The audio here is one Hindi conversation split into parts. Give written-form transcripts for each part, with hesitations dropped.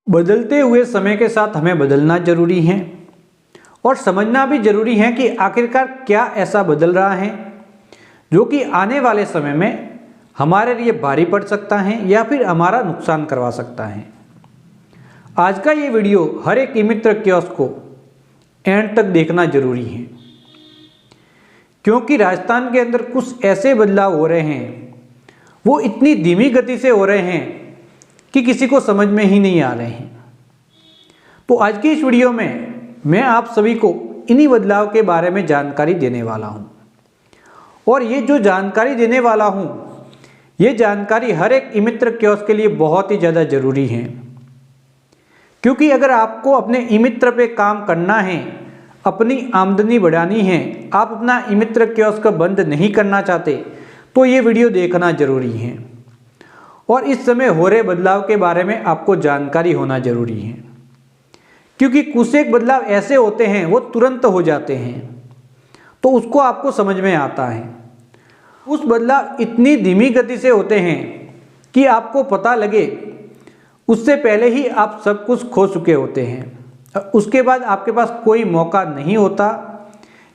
बदलते हुए समय के साथ हमें बदलना जरूरी है और समझना भी जरूरी है कि आखिरकार क्या ऐसा बदल रहा है जो कि आने वाले समय में हमारे लिए भारी पड़ सकता है या फिर हमारा नुकसान करवा सकता है। आज का ये वीडियो हर एक ई-मित्र कियोस्क को एंड तक देखना जरूरी है, क्योंकि राजस्थान के अंदर कुछ ऐसे बदलाव हो रहे हैं, वो इतनी धीमी गति से हो रहे हैं कि किसी को समझ में ही नहीं आ रहे हैं। तो आज की इस वीडियो में मैं आप सभी को इन्हीं बदलाव के बारे में जानकारी देने वाला हूं, और ये जो जानकारी देने वाला हूं, ये जानकारी हर एक ई-मित्र कियोस्क के लिए बहुत ही ज़्यादा ज़रूरी है। क्योंकि अगर आपको अपने ई-मित्र पे काम करना है, अपनी आमदनी बढ़ानी है, आप अपना ई-मित्र कियोस्क बंद नहीं करना चाहते, तो ये वीडियो देखना जरूरी है और इस समय हो रहे बदलाव के बारे में आपको जानकारी होना जरूरी है। क्योंकि कुछ एक बदलाव ऐसे होते हैं वो तुरंत हो जाते हैं, तो उसको आपको समझ में आता है। उस बदलाव इतनी धीमी गति से होते हैं कि आपको पता लगे उससे पहले ही आप सब कुछ खो चुके होते हैं। उसके बाद आपके पास कोई मौका नहीं होता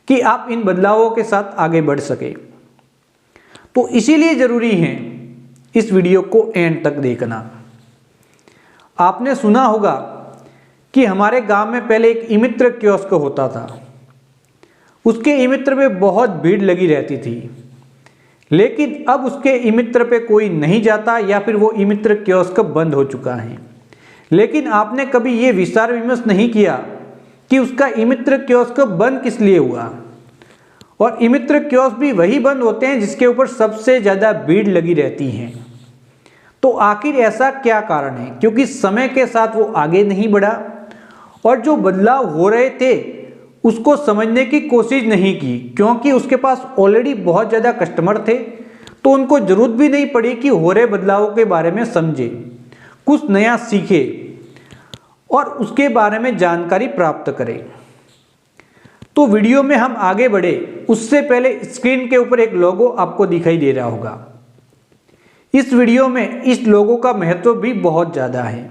कि आप इन बदलावों के साथ आगे बढ़ सके। तो इसीलिए ज़रूरी है इस वीडियो को एंड तक देखना। आपने सुना होगा कि हमारे गांव में पहले एक ई-मित्र कियोस्क होता था। उसके ई-मित्र पे बहुत भीड़ लगी रहती थी, लेकिन अब उसके ई-मित्र पे कोई नहीं जाता या फिर वो ई-मित्र कियोस्क बंद हो चुका है। लेकिन आपने कभी ये विचार विमर्श नहीं किया कि उसका ई-मित्र कियोस्क बंद किस लिए हुआ। और ई-मित्र कियोस्क भी वही बंद होते हैं जिसके ऊपर सबसे ज़्यादा भीड़ लगी रहती है। तो आखिर ऐसा क्या कारण है? क्योंकि समय के साथ वो आगे नहीं बढ़ा और जो बदलाव हो रहे थे उसको समझने की कोशिश नहीं की, क्योंकि उसके पास ऑलरेडी बहुत ज़्यादा कस्टमर थे, तो उनको ज़रूरत भी नहीं पड़ी कि हो रहे बदलावों के बारे में समझे, कुछ नया सीखे और उसके बारे में जानकारी प्राप्त करें। तो वीडियो में हम आगे बढ़े उससे पहले स्क्रीन के ऊपर एक लोगो आपको दिखाई दे रहा होगा। इस वीडियो में इस लोगो का महत्व भी बहुत ज़्यादा है।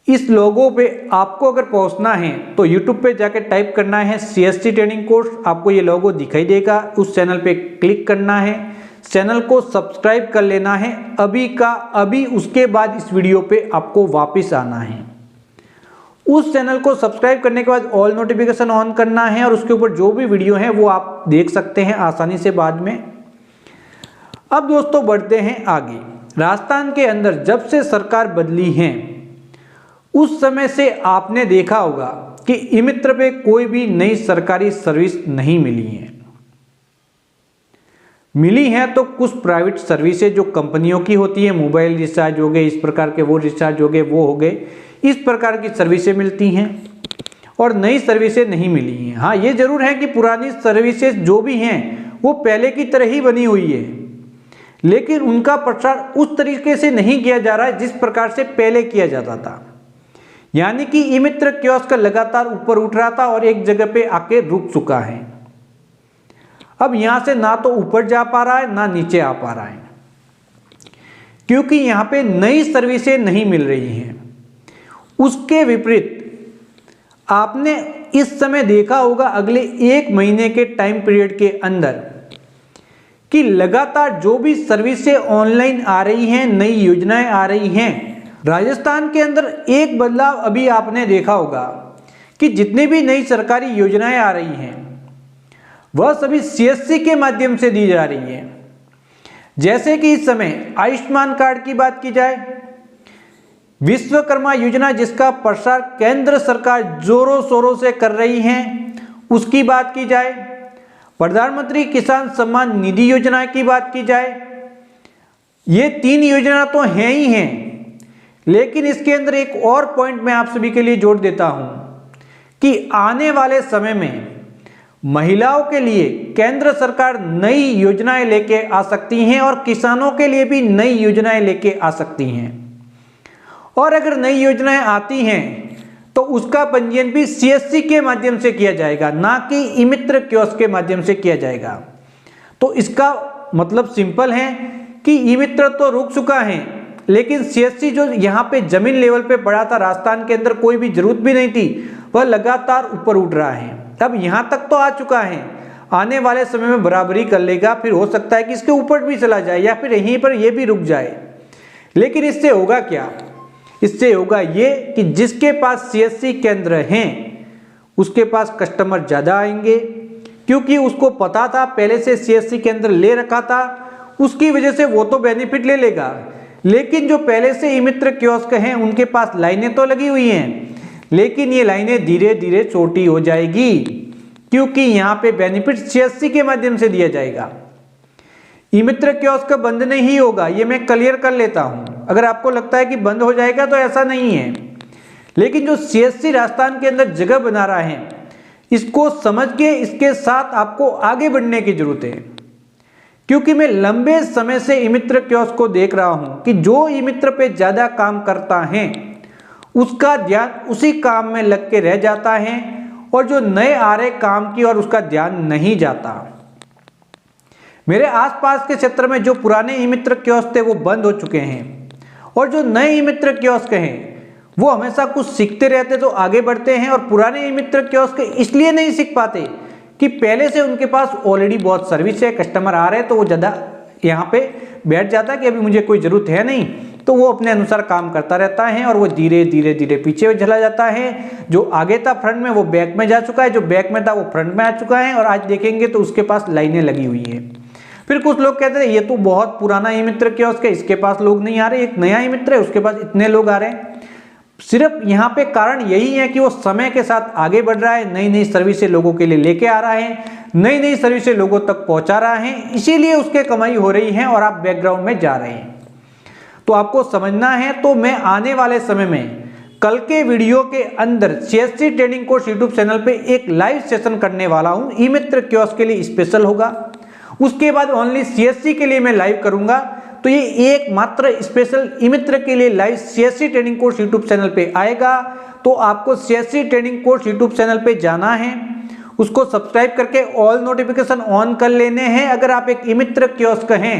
इस लोगो पे आपको अगर पहुंचना है तो YouTube पे जाके टाइप करना है CST ट्रेनिंग कोर्स, आपको ये लोगो दिखाई देगा। उस चैनल पे क्लिक करना है, चैनल को सब्सक्राइब कर लेना है अभी का अभी। उसके बाद इस वीडियो पे आपको वापस आना है। उस चैनल को सब्सक्राइब करने के बाद ऑल नोटिफिकेशन ऑन करना है और उसके ऊपर जो भी वीडियो है वो आप देख सकते हैं आसानी से बाद में। अब दोस्तों बढ़ते हैं आगे। राजस्थान के अंदर जब से सरकार बदली है उस समय से आपने देखा होगा कि ई-मित्र पे कोई भी नई सरकारी सर्विस नहीं मिली है। मिली है तो कुछ प्राइवेट सर्विसेज जो कंपनियों की होती है, मोबाइल रिचार्ज हो गए, इस प्रकार के वो रिचार्ज हो गए, वो हो गए, इस प्रकार की सर्विसेज मिलती हैं और नई सर्विसेज नहीं मिली हैं। हाँ, ये जरूर है कि पुरानी सर्विसेज जो भी हैं वो पहले की तरह ही बनी हुई है, लेकिन उनका प्रचार उस तरीके से नहीं किया जा रहा है जिस प्रकार से पहले किया जाता था। यानी कि ई-मित्र कियोस्क लगातार ऊपर उठ रहा था और एक जगह पे आके रुक चुका है। अब यहां से ना तो ऊपर जा पा रहा है ना नीचे आ पा रहा है, क्योंकि यहां पे नई सर्विसेज नहीं मिल रही हैं। उसके विपरीत आपने इस समय देखा होगा अगले एक महीने के टाइम पीरियड के अंदर कि लगातार जो भी सर्विसेज ऑनलाइन आ रही हैं, नई योजनाएं आ रही हैं। राजस्थान के अंदर एक बदलाव अभी आपने देखा होगा कि जितनी भी नई सरकारी योजनाएं आ रही हैं वह सभी CSC के माध्यम से दी जा रही हैं। जैसे कि इस समय आयुष्मान कार्ड की बात की जाए, विश्वकर्मा योजना जिसका प्रसार केंद्र सरकार जोरों शोरों से कर रही है उसकी बात की जाए, प्रधानमंत्री किसान सम्मान निधि योजना की बात की जाए, ये 3 योजना तो हैं ही हैं। लेकिन इसके अंदर एक और पॉइंट मैं आप सभी के लिए जोड़ देता हूं कि आने वाले समय में महिलाओं के लिए केंद्र सरकार नई योजनाएं लेके आ सकती हैं और किसानों के लिए भी नई योजनाएं लेके आ सकती हैं। और अगर नई योजनाएं आती हैं तो उसका पंजीयन भी CSC के माध्यम से किया जाएगा, ना कि ई-मित्र कियोस्क के माध्यम से किया जाएगा। तो इसका मतलब सिंपल है कि ई-मित्र तो रुक चुका है, लेकिन सीएससी जो यहाँ पे जमीन लेवल पे पड़ा था, राजस्थान के अंदर कोई भी जरूरत भी नहीं थी, वह लगातार ऊपर उठ रहा है। अब यहाँ तक तो आ चुका है, आने वाले समय में बराबरी कर लेगा, फिर हो सकता है कि इसके ऊपर भी चला जाए या फिर यहीं पर ये भी रुक जाए। लेकिन इससे होगा क्या? इससे होगा ये कि जिसके पास सीएससी केंद्र हैं उसके पास कस्टमर ज़्यादा आएंगे, क्योंकि उसको पता था, पहले से सीएससी केंद्र ले रखा था, उसकी वजह से वो तो बेनिफिट ले लेगा। लेकिन जो पहले से ई मित्र कियोस्क हैं उनके पास लाइनें तो लगी हुई हैं, लेकिन ये लाइनें धीरे धीरे छोटी हो जाएगी, क्योंकि यहाँ पे बेनिफिट सीएससी के माध्यम से दिया जाएगा। ई मित्र कियोस्क बंद नहीं होगा, ये मैं क्लियर कर लेता हूँ। अगर आपको लगता है कि बंद हो जाएगा तो ऐसा नहीं है, लेकिन जो सीएससी राजस्थान के अंदर जगह बना रहा है, इसको समझ के इसके साथ आपको आगे बढ़ने की जरूरत है। क्योंकि मैं लंबे समय से ई मित्र कियोस्क को देख रहा हूं कि जो ई मित्र पे ज्यादा काम करता है उसका ध्यान उसी काम में लग के रह जाता है, और जो नए आ रहे काम की और उसका ध्यान नहीं जाता। मेरे आसपास के क्षेत्र में जो पुराने ई मित्र कियोस्क थे वो बंद हो चुके हैं, और जो नए ई मित्र कियोस्क हैं वो हमेशा कुछ सीखते रहते तो आगे बढ़ते हैं। और पुराने ई मित्र कियोस्क इसलिए नहीं सीख पाते कि पहले से उनके पास ऑलरेडी बहुत सर्विस है, कस्टमर आ रहे हैं, तो वो ज़्यादा यहाँ पे बैठ जाता है कि अभी मुझे कोई ज़रूरत है नहीं, तो वो अपने अनुसार काम करता रहता है और वो धीरे धीरे धीरे पीछे चला जाता है। जो आगे था फ्रंट में वो बैक में जा चुका है, जो बैक में था वो फ्रंट में आ चुका है, और आज देखेंगे तो उसके पास लाइनें लगी हुई है। फिर कुछ लोग कहते हैं ये तो बहुत पुराना ई मित्र कियोस्क है, इसके पास लोग नहीं आ रहे, एक नया ई मित्र है उसके पास इतने लोग आ रहे हैं। सिर्फ यहाँ पे कारण यही है कि वो समय के साथ आगे बढ़ रहा है, नई नई सर्विसें लोगों के लिए लेके आ रहा है, नई नई सर्विसें लोगों तक पहुंचा रहा है, इसीलिए उसके कमाई हो रही है और आप बैकग्राउंड में जा रहे हैं। तो आपको समझना है। तो मैं आने वाले समय में कल के वीडियो के अंदर CSC training course YouTube channel पे एक लाइव सेशन करने वाला हूँ, ई मित्र कियोस्क के लिए स्पेशल होगा। उसके बाद ओनली सीएससी के लिए मैं लाइव करूंगा। तो ये एकमात्र स्पेशल ई मित्र के लिए live CSC training course YouTube channel पे आएगा। तो आपको CSC training course YouTube channel पे जाना है, उसको सब्सक्राइब करके ऑल नोटिफिकेशन ऑन कर लेने हैं। अगर आप एक ई मित्र कियोस्क हैं,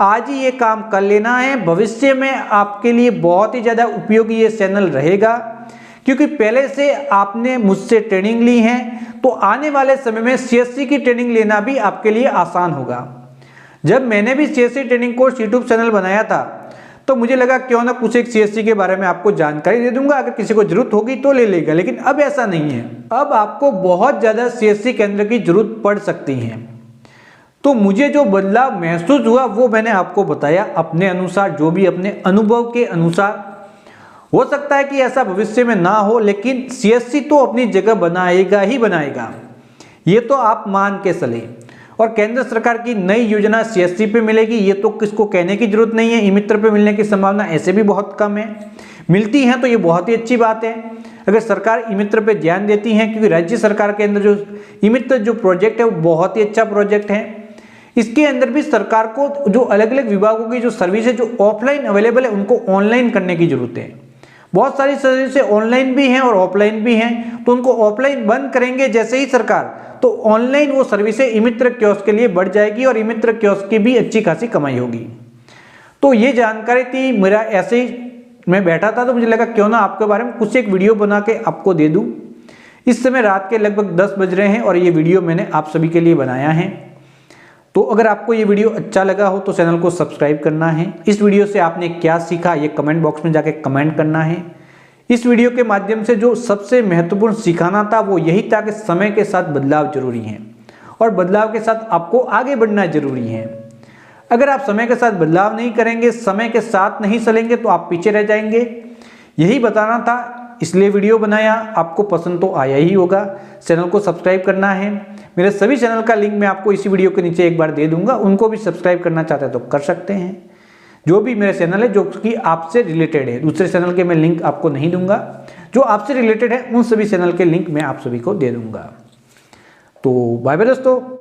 आज ही ये काम कर लेना है, भविष्य में आपके लिए बहुत ही ज़्यादा उपयोगी ये चैनल रहेगा, क्योंकि पहले से आपने मुझसे ट्रेनिंग ली है, तो आने वाले समय में सीएससी की ट्रेनिंग लेना भी आपके लिए आसान होगा। जब मैंने भी CSC training course YouTube channel बनाया था तो मुझे लगा क्यों ना कुछ एक सीएससी के बारे में आपको जानकारी दे दूंगा, अगर किसी को जरूरत होगी तो ले लेगा। लेकिन अब ऐसा नहीं है, अब आपको बहुत ज़्यादा सीएससी केंद्र की जरूरत पड़ सकती है। तो मुझे जो बदलाव महसूस हुआ वो मैंने आपको बताया अपने अनुसार, जो भी अपने अनुभव के अनुसार। हो सकता है कि ऐसा भविष्य में ना हो, लेकिन सीएससी तो अपनी जगह बनाएगा ही बनाएगा, ये तो आप मान के चले। और केंद्र सरकार की नई योजना सीएससी पे मिलेगी, ये तो किसको कहने की जरूरत नहीं है। ई मित्र पे मिलने की संभावना ऐसे भी बहुत कम है, मिलती हैं तो ये बहुत ही अच्छी बात है अगर सरकार ई मित्र पे ध्यान देती है, क्योंकि राज्य सरकार के अंदर जो ई मित्र जो प्रोजेक्ट है वो बहुत ही अच्छा प्रोजेक्ट है। इसके अंदर भी सरकार को जो अलग अलग विभागों की जो सर्विस है जो ऑफलाइन अवेलेबल है उनको ऑनलाइन करने की जरूरत है। बहुत सारी सर्विसें ऑनलाइन भी हैं और ऑफलाइन भी हैं, तो उनको ऑफलाइन बंद करेंगे जैसे ही सरकार, तो ऑनलाइन वो सर्विसें ई मित्र कियोस्क के लिए बढ़ जाएगी और ई मित्र कियोस्क की भी अच्छी खासी कमाई होगी। तो ये जानकारी थी, मेरा ऐसे ही मैं बैठा था तो मुझे लगा क्यों ना आपके बारे में कुछ एक वीडियो बना के आपको दे दूं। इस समय रात के लगभग 10 बज रहे हैं और ये वीडियो मैंने आप सभी के लिए बनाया है। तो अगर आपको ये वीडियो अच्छा लगा हो तो चैनल को सब्सक्राइब करना है। इस वीडियो से आपने क्या सीखा ये कमेंट बॉक्स में जाके कमेंट करना है। इस वीडियो के माध्यम से जो सबसे महत्वपूर्ण सिखाना था वो यही था कि समय के साथ बदलाव जरूरी है और बदलाव के साथ आपको आगे बढ़ना जरूरी है। अगर आप समय के साथ बदलाव नहीं करेंगे, समय के साथ नहीं चलेंगे तो आप पीछे रह जाएंगे। यही बताना था, इसलिए वीडियो बनाया। आपको पसंद तो आया ही होगा। चैनल को सब्सक्राइब करना है। मेरे सभी चैनल का लिंक मैं आपको इसी वीडियो के नीचे एक बार दे दूंगा, उनको भी सब्सक्राइब करना चाहते हैं तो कर सकते हैं। जो भी मेरे चैनल है जो कि आपसे रिलेटेड है, दूसरे चैनल के मैं लिंक आपको नहीं दूंगा, जो आपसे रिलेटेड है उन सभी चैनल के लिंक मैं आप सभी को दे दूंगा। तो बाय बाय दोस्तों।